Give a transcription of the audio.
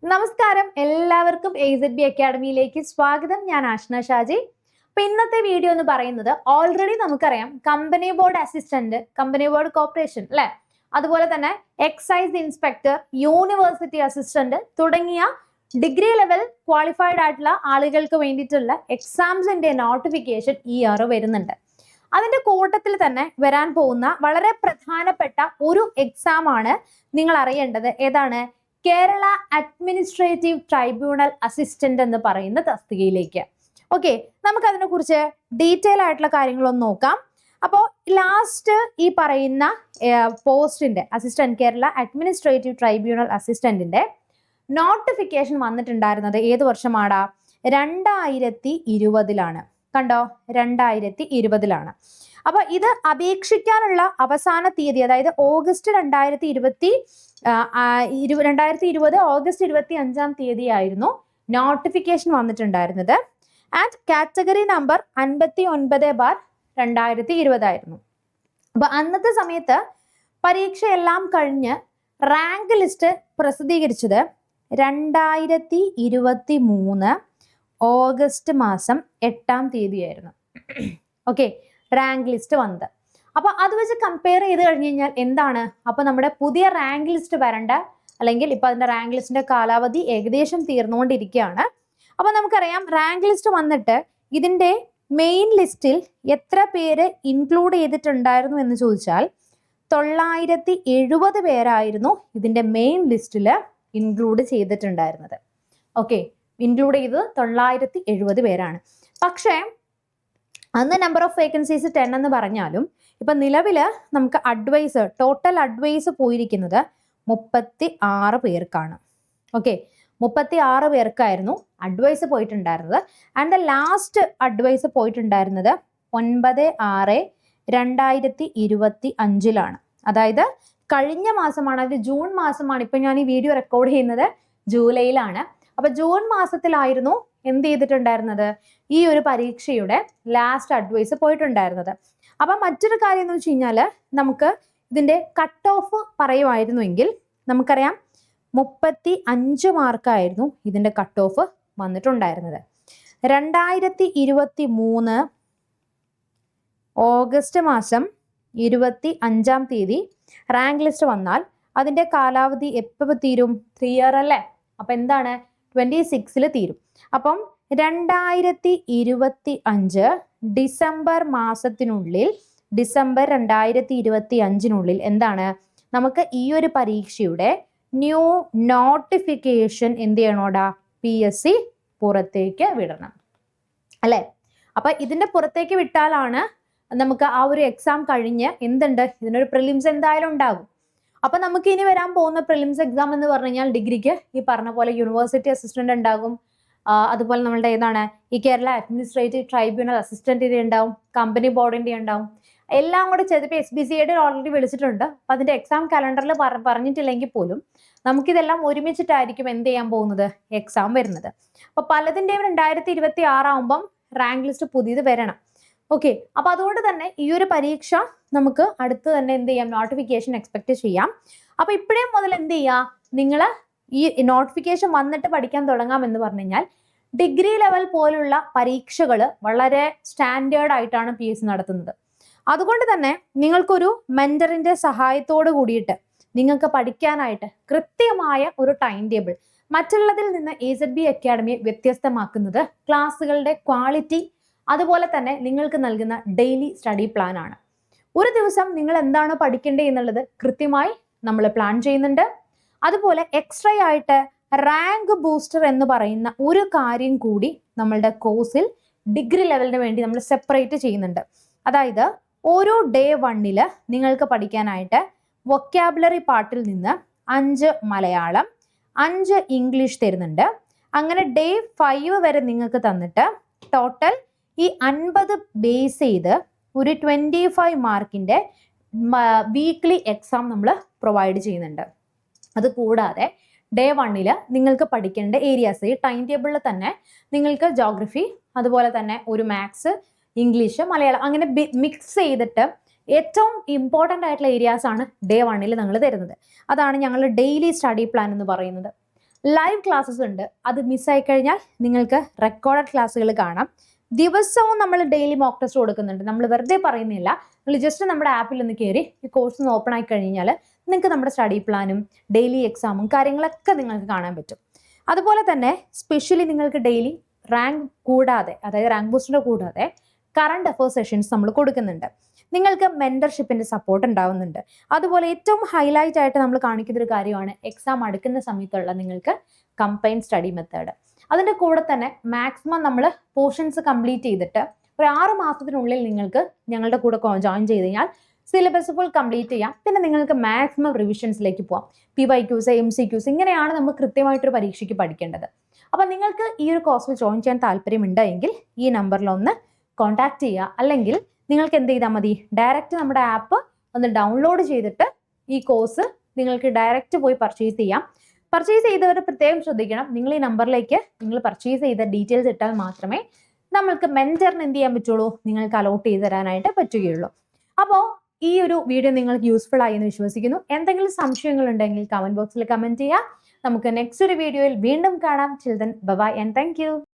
നമസ്കാരം, എല്ലാവർക്കും AZB അക്കാഡമിയിലേക്ക് സ്വാഗതം. ഞാൻ ആഷ്ന ഷാജി. അപ്പൊ ഇന്നത്തെ വീഡിയോ എന്ന് പറയുന്നത് ഓൾറെഡി നമുക്കറിയാം company board assistant, company board corporation അല്ലെ, അതുപോലെ തന്നെ എക്സൈസ് ഇൻസ്പെക്ടർ, യൂണിവേഴ്സിറ്റി അസിസ്റ്റന്റ് തുടങ്ങിയ ഡിഗ്രി ലെവൽ ക്വാളിഫൈഡ് ആയിട്ടുള്ള ആളുകൾക്ക് വേണ്ടിയിട്ടുള്ള എക്സാംസിന്റെ നോട്ടിഫിക്കേഷൻ ഈ ഇയർ വരുന്നുണ്ട്. അതിന്റെ കൂട്ടത്തിൽ തന്നെ വരാൻ പോകുന്ന വളരെ പ്രധാനപ്പെട്ട ഒരു എക്സാം ആണ് നിങ്ങൾ അറിയേണ്ടത്. ഏതാണ്? കേരള അഡ്മിനിസ്ട്രേറ്റീവ് ട്രൈബ്യൂണൽ അസിസ്റ്റന്റ് എന്ന് പറയുന്ന തസ്തികയിലേക്ക്. ഓക്കെ, നമുക്ക് അതിനെ കുറിച്ച് ഡീറ്റെയിൽ ആയിട്ടുള്ള കാര്യങ്ങളൊന്ന് നോക്കാം. അപ്പോൾ ലാസ്റ്റ് ഈ പറയുന്ന പോസ്റ്റിന്റെ അസിസ്റ്റന്റ്, കേരള അഡ്മിനിസ്ട്രേറ്റീവ് ട്രൈബ്യൂണൽ അസിസ്റ്റന്റിന്റെ നോട്ടിഫിക്കേഷൻ വന്നിട്ടുണ്ടായിരുന്നത് ഏത് വർഷമാടാ? 2020 കണ്ടോ, 2020 അപ്പൊ ഇത് അപേക്ഷിക്കാനുള്ള അവസാന തീയതി, അതായത് ഓഗസ്റ്റ് 2020 ഓഗസ്റ്റ് 25 ആയിരുന്നു നോട്ടിഫിക്കേഷൻ വന്നിട്ടുണ്ടായിരുന്നത്. ആൻഡ് കാറ്റഗറി നമ്പർ 59/2020 ആയിരുന്നു. അപ്പൊ അന്നത്തെ സമയത്ത് പരീക്ഷയെല്ലാം കഴിഞ്ഞ് റാങ്ക് ലിസ്റ്റ് പ്രസിദ്ധീകരിച്ചത് 2023 ഓഗസ്റ്റ് മാസം 8 ആയിരുന്നു. ഓക്കെ, റാങ്ക് ലിസ്റ്റ് വന്നത്. അപ്പൊ അത് വെച്ച് കമ്പയർ ചെയ്ത് കഴിഞ്ഞ് കഴിഞ്ഞാൽ എന്താണ്? അപ്പൊ നമ്മുടെ പുതിയ റാങ്ക് ലിസ്റ്റ് വരണ്ട, അല്ലെങ്കിൽ ഇപ്പൊ അതിന്റെ റാങ്ക് ലിസ്റ്റിന്റെ കാലാവധി ഏകദേശം തീർന്നുകൊണ്ടിരിക്കുകയാണ്. അപ്പൊ നമുക്കറിയാം റാങ്ക് ലിസ്റ്റ് വന്നിട്ട് ഇതിന്റെ മെയിൻ ലിസ്റ്റിൽ എത്ര പേര് ഇൻക്ലൂഡ് ചെയ്തിട്ടുണ്ടായിരുന്നു എന്ന് ചോദിച്ചാൽ 970 പേരായിരുന്നു ഇതിന്റെ മെയിൻ ലിസ്റ്റിൽ ഇൻക്ലൂഡ് ചെയ്തിട്ടുണ്ടായിരുന്നത്. ഓക്കെ, ഇൻക്ലൂഡ് ചെയ്തത് 970 പേരാണ്. പക്ഷേ അന്ന് നമ്പർ ഓഫ് വേക്കൻസീസ് 10 എന്ന് പറഞ്ഞാലും ഇപ്പൊ നിലവില് നമുക്ക് ടോട്ടൽ അഡ്വൈസ് പോയിരിക്കുന്നത് 36 പേർക്കാണ്. ഓക്കെ, 36 പേർക്കായിരുന്നു അഡ്വൈസ് പോയിട്ടുണ്ടായിരുന്നത്. ആൻഡ് ദ ലാസ്റ്റ് അഡ്വൈസ് പോയിട്ടുണ്ടായിരുന്നത് 9/6/2025 അതായത് കഴിഞ്ഞ മാസമാണ്, അത് ജൂൺ മാസമാണ്. ഇപ്പൊ ഞാൻ ഈ വീഡിയോ റെക്കോർഡ് ചെയ്യുന്നത് ജൂലൈയിലാണ്. അപ്പൊ ജൂൺ മാസത്തിലായിരുന്നു എന്ത് ചെയ്തിട്ടുണ്ടായിരുന്നത്? ഈ ഒരു പരീക്ഷയുടെ ലാസ്റ്റ് അഡ്വൈസ് പോയിട്ടുണ്ടായിരുന്നത്. അപ്പൊ മറ്റൊരു കാര്യം എന്ന് വെച്ച് കഴിഞ്ഞാല് നമുക്ക് ഇതിന്റെ കട്ട് ഓഫ് പറയുമായിരുന്നുവെങ്കിൽ നമുക്കറിയാം 35 മാർക്കായിരുന്നു ഇതിന്റെ കട്ട് ഓഫ് വന്നിട്ടുണ്ടായിരുന്നത്. 2023 ഓഗസ്റ്റ് മാസം 25 റാങ്ക് ലിസ്റ്റ് വന്നാൽ അതിന്റെ കാലാവധി എപ്പോൾ തീരും? 3 ഇയർ അല്ലേ? അപ്പൊ എന്താണ്? 26 തീരും. അപ്പം 2025 ഡിസംബർ മാസത്തിനുള്ളിൽ, ഡിസംബർ 2025 എന്താണ് നമുക്ക് ഈ ഒരു പരീക്ഷയുടെ ന്യൂ നോട്ടിഫിക്കേഷൻ എന്ത് ചെയ്യണോടാ? PSC പുറത്തേക്ക് വിടണം അല്ലെ? അപ്പൊ ഇതിന്റെ പുറത്തേക്ക് വിട്ടാലാണ് നമുക്ക് ആ ഒരു എക്സാം കഴിഞ്ഞ് എന്തുണ്ട്, ഇതിനൊരു പ്രിലിംസ് എന്തായാലും ഉണ്ടാകും. അപ്പൊ നമുക്ക് ഇനി വരാൻ പോകുന്ന പ്രിലിംസ് എക്സാം എന്ന് പറഞ്ഞു കഴിഞ്ഞാൽ ഡിഗ്രിക്ക് ഈ പറഞ്ഞ പോലെ യൂണിവേഴ്സിറ്റി അസിസ്റ്റന്റ് ഉണ്ടാകും, അതുപോലെ നമ്മളുടെ ഏതാണ് ഈ കേരള അഡ്മിനിസ്ട്രേറ്റീവ് ട്രൈബ്യൂണൽ അസിസ്റ്റന്റിന്റെ ഉണ്ടാവും, കമ്പനി ബോർഡിന്റെ ഉണ്ടാവും, എല്ലാം കൂടെ ചെയ്തിട്ട് SBCയുടെ ഓൾറെഡി വിളിച്ചിട്ടുണ്ട്. അപ്പൊ അതിന്റെ എക്സാം കലണ്ടറിൽ പറഞ്ഞിട്ടില്ലെങ്കിൽ പോലും നമുക്കിതെല്ലാം ഒരുമിച്ചിട്ടായിരിക്കും എന്ത് ചെയ്യാൻ പോകുന്നത്? എക്സാം വരുന്നത്. അപ്പൊ പലതിന്റെയും 2026 ആവുമ്പം റാങ്ക് ലിസ്റ്റ് പുതിയത് വരണം. ഓക്കെ, അപ്പൊ അതുകൊണ്ട് തന്നെ ഈ ഒരു പരീക്ഷ നമുക്ക് അടുത്ത് തന്നെ എന്ത് ചെയ്യാം? നോട്ടിഫിക്കേഷൻ എക്സ്പെക്ട് ചെയ്യാം. അപ്പൊ ഇപ്പോഴേ മുതൽ എന്ത് ചെയ്യാം? നിങ്ങൾ ഈ നോട്ടിഫിക്കേഷൻ വന്നിട്ട് പഠിക്കാൻ തുടങ്ങാം എന്ന് പറഞ്ഞു കഴിഞ്ഞാൽ ഡിഗ്രി ലെവൽ പോലുള്ള പരീക്ഷകൾ വളരെ സ്റ്റാൻഡേർഡ് ആയിട്ടാണ് PSC നടത്തുന്നത്. അതുകൊണ്ട് തന്നെ നിങ്ങൾക്കൊരു മെന്ററിന്റെ സഹായത്തോട് കൂടിയിട്ട് നിങ്ങൾക്ക് പഠിക്കാനായിട്ട് കൃത്യമായ ഒരു ടൈം ടേബിൾ, മറ്റുള്ളതിൽ നിന്ന് AZB അക്കാഡമിയെ വ്യത്യസ്തമാക്കുന്നത് ക്ലാസ്സുകളുടെ ക്വാളിറ്റി, അതുപോലെ തന്നെ നിങ്ങൾക്ക് നൽകുന്ന ഡെയിലി സ്റ്റഡി പ്ലാൻ ആണ്. ഒരു ദിവസം നിങ്ങൾ എന്താണ് പഠിക്കേണ്ടത് എന്നുള്ളത് കൃത്യമായി നമ്മൾ പ്ലാൻ ചെയ്യുന്നുണ്ട്. അതുപോലെ എക്സ്ട്രാ ആയിട്ട് റാങ്ക് ബൂസ്റ്റർ എന്ന് പറയുന്ന ഒരു കാര്യം കൂടി നമ്മളുടെ കോഴ്സിൽ ഡിഗ്രി ലെവലിന് വേണ്ടി നമ്മൾ സെപ്പറേറ്റ് ചെയ്യുന്നുണ്ട്. അതായത് ഓരോ ഡേ 1 നിങ്ങൾക്ക് പഠിക്കാനായിട്ട് വൊക്കാബുലറി പാർട്ടിൽ നിന്ന് 5 മലയാളം, 5 ഇംഗ്ലീഷ് തരുന്നുണ്ട്. അങ്ങനെ ഡേ 5 വരെ നിങ്ങൾക്ക് തന്നിട്ട് ടോട്ടൽ ഈ 50 ബേസ് ചെയ്ത് ഒരു 25 മാർക്കിന്റെ വീക്ക്ലി എക്സാം നമ്മൾ പ്രൊവൈഡ് ചെയ്യുന്നുണ്ട്. അത് കൂടാതെ ഡേ 1 നിങ്ങൾക്ക് പഠിക്കേണ്ട ഏരിയാസ് ഈ ടൈം ടേബിളിൽ തന്നെ നിങ്ങൾക്ക് ജോഗ്രഫി, അതുപോലെ തന്നെ ഒരു മാത്സ്, ഇംഗ്ലീഷ്, മലയാളം അങ്ങനെ മിക്സ് ചെയ്തിട്ട് ഏറ്റവും ഇമ്പോർട്ടൻ്റ് ആയിട്ടുള്ള ഏരിയാസ് ആണ് ഡേ 1 നിങ്ങൾ തരുന്നത്. അതാണ് ഞങ്ങളുടെ ഡെയിലി സ്റ്റഡി പ്ലാൻ എന്ന് പറയുന്നത്. ലൈവ് ക്ലാസ്സസ് ഉണ്ട്. അത് മിസ്സായി കഴിഞ്ഞാൽ നിങ്ങൾക്ക് റെക്കോർഡഡ് ക്ലാസ്സുകൾ കാണാം. ദിവസവും നമ്മൾ ഡെയിലി മോക്ക് ടെസ്റ്റ് കൊടുക്കുന്നുണ്ട്. നമ്മൾ വെറുതെ പറയുന്നില്ല. നിങ്ങൾ ജസ്റ്റ് നമ്മുടെ ആപ്പിൽ ഒന്ന് കയറി ഈ കോഴ്സ് ഒന്ന് ഓപ്പൺ ആയി കഴിഞ്ഞാൽ നിങ്ങൾക്ക് നമ്മുടെ സ്റ്റഡി പ്ലാനും ഡെയിലി എക്സാമും കാര്യങ്ങളൊക്കെ നിങ്ങൾക്ക് കാണാൻ പറ്റും. അതുപോലെ തന്നെ സ്പെഷ്യലി നിങ്ങൾക്ക് ഡെയിലി റാങ്ക് കൂടാതെ, അതായത് റാങ്ക് ബൂസ്റ്ററിൻ്റെ കൂടാതെ കറണ്ട് അഫയേഴ്സ് സെഷൻസ് നമ്മൾ കൊടുക്കുന്നുണ്ട്. നിങ്ങൾക്ക് മെന്റർഷിപ്പിന്റെ സപ്പോർട്ട് ഉണ്ടാവുന്നുണ്ട്. അതുപോലെ ഏറ്റവും ഹൈലൈറ്റ് ആയിട്ട് നമ്മൾ കാണിക്കുന്ന ഒരു കാര്യമാണ് എക്സാം അടുക്കുന്ന സമയത്തുള്ള നിങ്ങൾക്ക് കമ്പൈൻ സ്റ്റഡി മെത്തേഡ്. അതിൻ്റെ കൂടെ തന്നെ മാക്സിമം നമ്മൾ പോർഷൻസ് കംപ്ലീറ്റ് ചെയ്തിട്ട് ഒരു 6 മാസത്തിനുള്ളിൽ നിങ്ങൾക്ക് ഞങ്ങളുടെ കൂടെ ജോയിൻ ചെയ്ത് കഴിഞ്ഞാൽ സിലബസ് ഫുൾ കംപ്ലീറ്റ് ചെയ്യാം. പിന്നെ നിങ്ങൾക്ക് മാക്സിമം റിവിഷൻസിലേക്ക് പോകാം. PYQs, MCQs ഇങ്ങനെയാണ് നമ്മൾ കൃത്യമായിട്ടൊരു പരീക്ഷയ്ക്ക് പഠിക്കേണ്ടത്. അപ്പോൾ നിങ്ങൾക്ക് ഈ ഒരു കോഴ്സിൽ ജോയിൻ ചെയ്യാൻ താല്പര്യമുണ്ടെങ്കിൽ ഈ നമ്പറിലൊന്ന് കോൺടാക്ട് ചെയ്യുക. അല്ലെങ്കിൽ നിങ്ങൾക്ക് എന്ത് ചെയ്താൽ മതി, ഡയറക്റ്റ് നമ്മുടെ ആപ്പ് ഒന്ന് ഡൗൺലോഡ് ചെയ്തിട്ട് ഈ കോഴ്സ് നിങ്ങൾക്ക് ഡയറക്റ്റ് പോയി പർച്ചേസ് ചെയ്യാം. പർച്ചേസ് ചെയ്തവർ പ്രത്യേകം ശ്രദ്ധിക്കണം, നിങ്ങൾ ഈ നമ്പറിലേക്ക് നിങ്ങൾ പർച്ചേസ് ചെയ്ത ഡീറ്റെയിൽസ് ഇട്ടാൽ മാത്രമേ നമ്മൾക്ക് മെന്ററിന് എന്ത് ചെയ്യാൻ പറ്റുള്ളൂ, നിങ്ങൾക്ക് അലോട്ട് ചെയ്ത് തരാനായിട്ട് പറ്റുകയുള്ളൂ. അപ്പോൾ ഈ ഒരു വീഡിയോ നിങ്ങൾക്ക് യൂസ്ഫുൾ ആയി എന്ന് വിശ്വസിക്കുന്നു. എന്തെങ്കിലും സംശയങ്ങൾ ഉണ്ടെങ്കിൽ കമന്റ് ബോക്സിൽ കമന്റ് ചെയ്യുക. നമുക്ക് നെക്സ്റ്റ് ഒരു വീഡിയോയിൽ വീണ്ടും കാണാം. Children, bye and thank U.